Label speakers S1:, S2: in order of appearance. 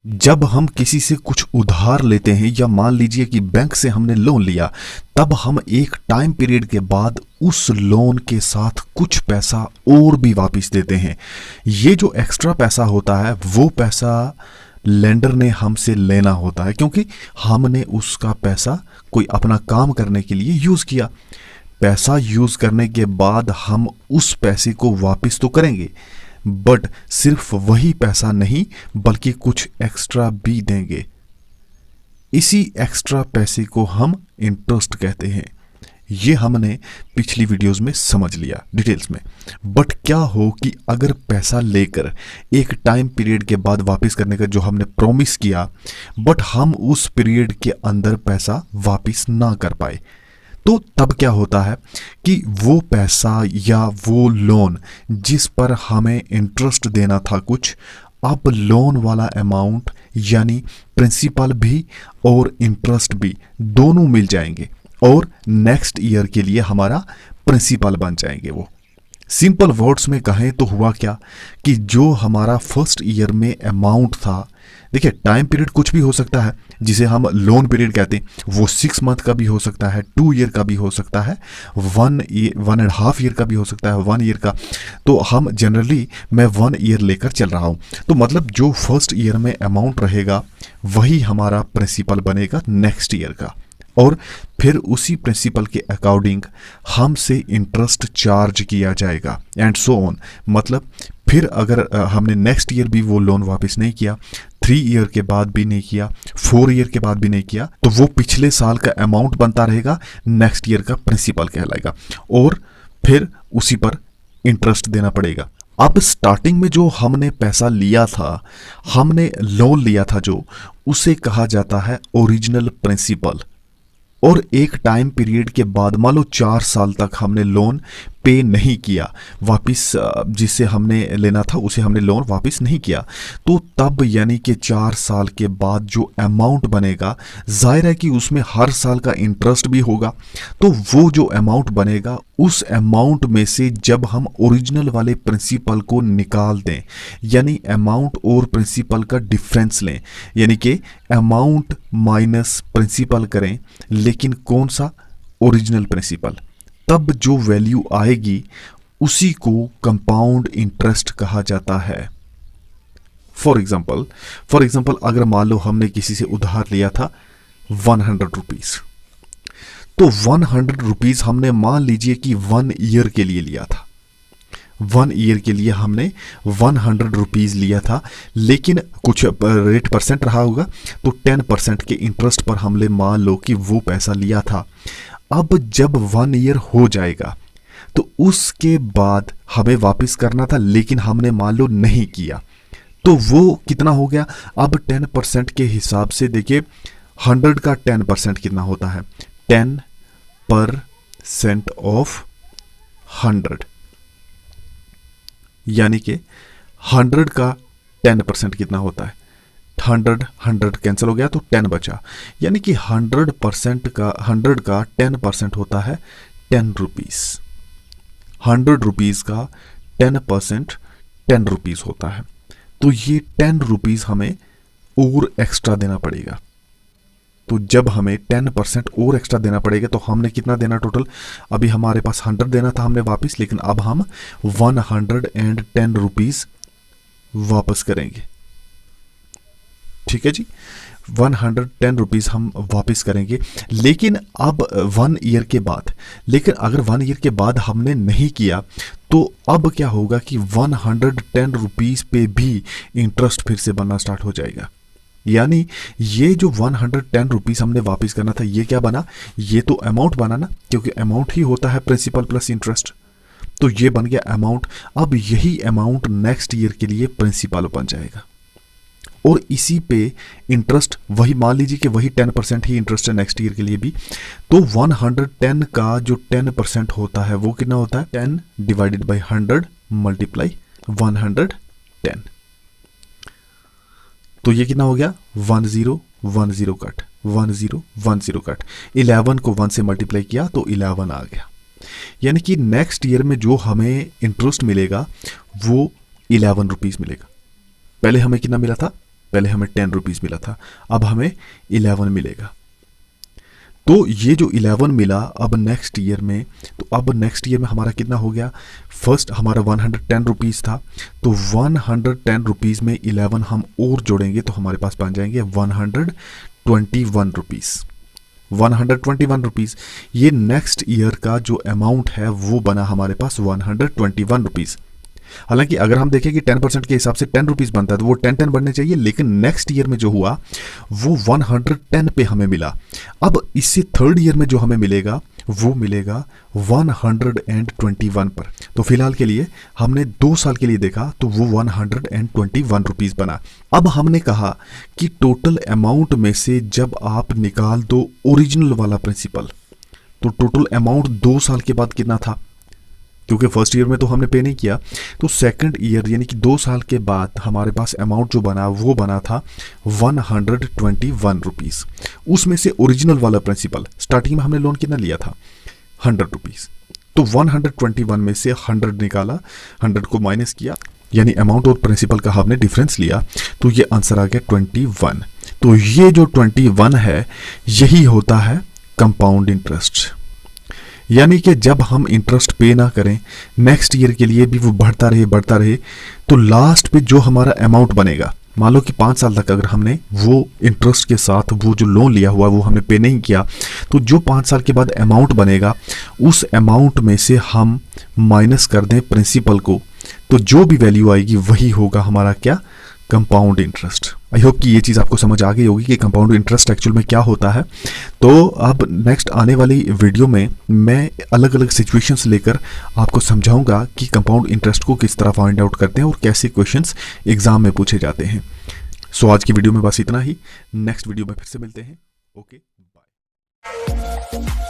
S1: जब हम किसी से कुछ उधार लेते हैं या मान लीजिए कि बैंक से हमने लोन लिया, तब हम एक टाइम पीरियड के बाद उस लोन के साथ कुछ पैसा और भी वापस देते हैं। ये जो एक्स्ट्रा पैसा होता है वो पैसा लेंडर ने हमसे लेना होता है, क्योंकि हमने उसका पैसा कोई अपना काम करने के लिए यूज किया। पैसा यूज करने के बाद हम उस पैसे को वापस तो करेंगे, बट सिर्फ वही पैसा नहीं बल्कि कुछ एक्स्ट्रा भी देंगे। इसी एक्स्ट्रा पैसे को हम इंटरेस्ट कहते हैं। ये हमने पिछली वीडियोस में समझ लिया डिटेल्स में। बट क्या हो कि अगर पैसा लेकर एक टाइम पीरियड के बाद वापस करने का जो हमने प्रॉमिस किया, बट हम उस पीरियड के अंदर पैसा वापस ना कर पाए, तो तब क्या होता है कि वो पैसा या वो लोन जिस पर हमें इंटरेस्ट देना था कुछ, अब लोन वाला अमाउंट यानी प्रिंसिपल भी और इंटरेस्ट भी दोनों मिल जाएंगे और नेक्स्ट ईयर के लिए हमारा प्रिंसिपल बन जाएंगे। वो सिंपल वर्ड्स में कहें तो हुआ क्या कि जो हमारा फर्स्ट ईयर में अमाउंट था, देखिए टाइम पीरियड कुछ भी हो सकता है जिसे हम लोन पीरियड कहते हैं। वो 6 मंथ का भी हो सकता है, 2 ईयर का भी हो सकता है, 1.5 ईयर का भी हो सकता है, 1 ईयर का। तो हम जनरली मैं 1 ईयर लेकर चल रहा हूँ। तो मतलब जो फर्स्ट ईयर में अमाउंट रहेगा वही हमारा प्रिंसिपल बनेगा नेक्स्ट ईयर का, और फिर उसी प्रिंसिपल के अकॉर्डिंग हमसे इंटरेस्ट चार्ज किया जाएगा एंड सो ऑन। मतलब फिर अगर हमने नेक्स्ट ईयर भी वो लोन वापस नहीं किया, 3 ईयर के बाद भी नहीं किया, 4 ईयर के बाद भी नहीं किया, तो वो पिछले साल का अमाउंट बनता रहेगा, नेक्स्ट ईयर का प्रिंसिपल कहलाएगा और फिर उसी पर इंटरेस्ट देना पड़ेगा। अब स्टार्टिंग में जो हमने पैसा लिया था, हमने लोन लिया था जो, उसे कहा जाता है ओरिजिनल प्रिंसिपल। और एक टाइम पीरियड के बाद मान लो 4 साल तक हमने लोन पे नहीं किया वापस, जिससे हमने लेना था उसे हमने लोन वापस नहीं किया, तो तब यानी कि 4 साल के बाद जो अमाउंट बनेगा, जाहिर है कि उसमें हर साल का इंटरेस्ट भी होगा। तो वो जो अमाउंट बनेगा उस अमाउंट में से जब हम ओरिजिनल वाले प्रिंसिपल को निकाल दें, यानी अमाउंट और प्रिंसिपल का डिफरेंस लें, यानी कि अमाउंट माइनस प्रिंसिपल करें, लेकिन कौन सा, ओरिजिनल प्रिंसिपल, तब जो वैल्यू आएगी उसी को कंपाउंड इंटरेस्ट कहा जाता है। फॉर एग्जाम्पल अगर मान लो हमने किसी से उधार लिया था 100 रुपीज, तो 100 रुपीज हमने मान लीजिए कि 1 ईयर के लिए लिया था। 1 ईयर के लिए हमने 100 रुपीज लिया था, लेकिन कुछ रेट परसेंट रहा होगा, तो 10% के इंटरेस्ट पर हमने मान लो कि वो पैसा लिया था। अब जब 1 ईयर हो जाएगा तो उसके बाद हमें वापस करना था, लेकिन हमने मान लो नहीं किया, तो वो कितना हो गया। अब 10% के हिसाब से देखिए 100 का 10% कितना होता है, 10% ऑफ 100, यानी कि 100 का 10% कितना होता है, 100 कैंसिल हो गया तो 10 बचा, यानी कि 100% का 100 का 10% होता है 10 रुपीज। 100 रुपीज का 10% 10 रुपीज होता है, तो ये 10 रुपीज हमें और एक्स्ट्रा देना पड़ेगा। तो जब हमें 10% और एक्स्ट्रा देना पड़ेगा तो हमने कितना देना टोटल, अभी हमारे पास 100 देना था हमने वापस, लेकिन अब हम 110 रुपीज वापस करेंगे। ठीक है जी, 110 रुपीज हम वापस करेंगे, लेकिन अब 1 ईयर के बाद, लेकिन अगर 1 ईयर के बाद हमने नहीं किया तो अब क्या होगा कि 110 रुपीज पे भी इंटरेस्ट फिर से बनना स्टार्ट हो जाएगा। यानी ये जो 110 रुपीज हमने वापस करना था, ये क्या बना, ये तो अमाउंट बना ना, क्योंकि अमाउंट ही होता है प्रिंसिपल प्लस इंटरेस्ट, तो ये बन गया अमाउंट। अब यही अमाउंट नेक्स्ट ईयर के लिए प्रिंसिपल बन जाएगा और इसी पे इंटरेस्ट वही, मान लीजिए कि वही 10% ही इंटरेस्ट है नेक्स्ट ईयर के लिए भी, तो 110 का जो 10% होता है वो कितना होता है, 10 डिवाइडेड बाई 100 मल्टीप्लाई 110, तो ये कितना हो गया, 1010 कट, 1010 कट, 11 को 1 से मल्टीप्लाई किया तो 11 आ गया। यानी कि नेक्स्ट ईयर में जो हमें इंटरेस्ट मिलेगा वो 11 रुपीज मिलेगा। पहले हमें कितना मिला था, पहले हमें 10 रुपीज़ मिला था, अब हमें 11 मिलेगा। तो ये जो 11 मिला अब नेक्स्ट ईयर में, तो अब नेक्स्ट ईयर में हमारा कितना हो गया, फर्स्ट हमारा 110 रुपीज़ था, तो 110 रुपीज़ में 11 हम और जोड़ेंगे तो हमारे पास बन जाएंगे 121 रुपीज़। 121 रुपीज़, ये नेक्स्ट ईयर का जो अमाउंट है वो बना हमारे पास 121 रुपीज़। हालांकि अगर हम देखें कि 10% के हिसाब से 10 रुपीज़ बनता है तो वो 10 बनने चाहिए, लेकिन नेक्स्ट ईयर में जो हुआ वो 110 पे हमें मिला। अब इससे थर्ड ईयर में जो हमें मिलेगा वो मिलेगा 121 पर। तो फिलहाल के लिए हमने 2 साल के लिए देखा तो वो 121 रुपीज़ बना। अब हमने कहा कि टोटल अमाउंट में से जब आप निकाल दो ओरिजिनल वाला प्रिंसिपल, तो टोटल अमाउंट 2 साल के बाद कितना था, क्योंकि फर्स्ट ईयर में तो हमने पे नहीं किया, तो सेकंड ईयर यानी कि 2 साल के बाद हमारे पास अमाउंट जो बना वो बना था 121 रुपीज़। उसमें से ओरिजिनल वाला प्रिंसिपल स्टार्टिंग में हमने लोन कितना लिया था 100 रुपीज़, तो 121 में से 100 निकाला, 100 को माइनस किया, यानी अमाउंट और प्रिंसिपल का हमने डिफरेंस लिया, तो ये आंसर आ गया 21। तो ये जो 21 है यही होता है कंपाउंड इंटरेस्ट। यानी कि जब हम इंटरेस्ट पे ना करें, नेक्स्ट ईयर के लिए भी वो बढ़ता रहे, तो लास्ट पे जो हमारा अमाउंट बनेगा, मान लो कि 5 साल तक अगर हमने वो इंटरेस्ट के साथ वो जो लोन लिया हुआ वो हमने पे नहीं किया, तो जो 5 साल के बाद अमाउंट बनेगा उस अमाउंट में से हम माइनस कर दें प्रिंसिपल को, तो जो भी वैल्यू आएगी वही होगा हमारा क्या, कंपाउंड इंटरेस्ट। आई होप कि ये चीज़ आपको समझ आ गई होगी कि कंपाउंड इंटरेस्ट एक्चुअल में क्या होता है। तो अब नेक्स्ट आने वाली वीडियो में मैं अलग अलग सिचुएशंस लेकर आपको समझाऊंगा कि कंपाउंड इंटरेस्ट को किस तरह फाइंड आउट करते हैं और कैसे क्वेश्चंस एग्जाम में पूछे जाते हैं। सो आज की वीडियो में बस इतना ही, नेक्स्ट वीडियो में फिर से मिलते हैं। Okay, bye.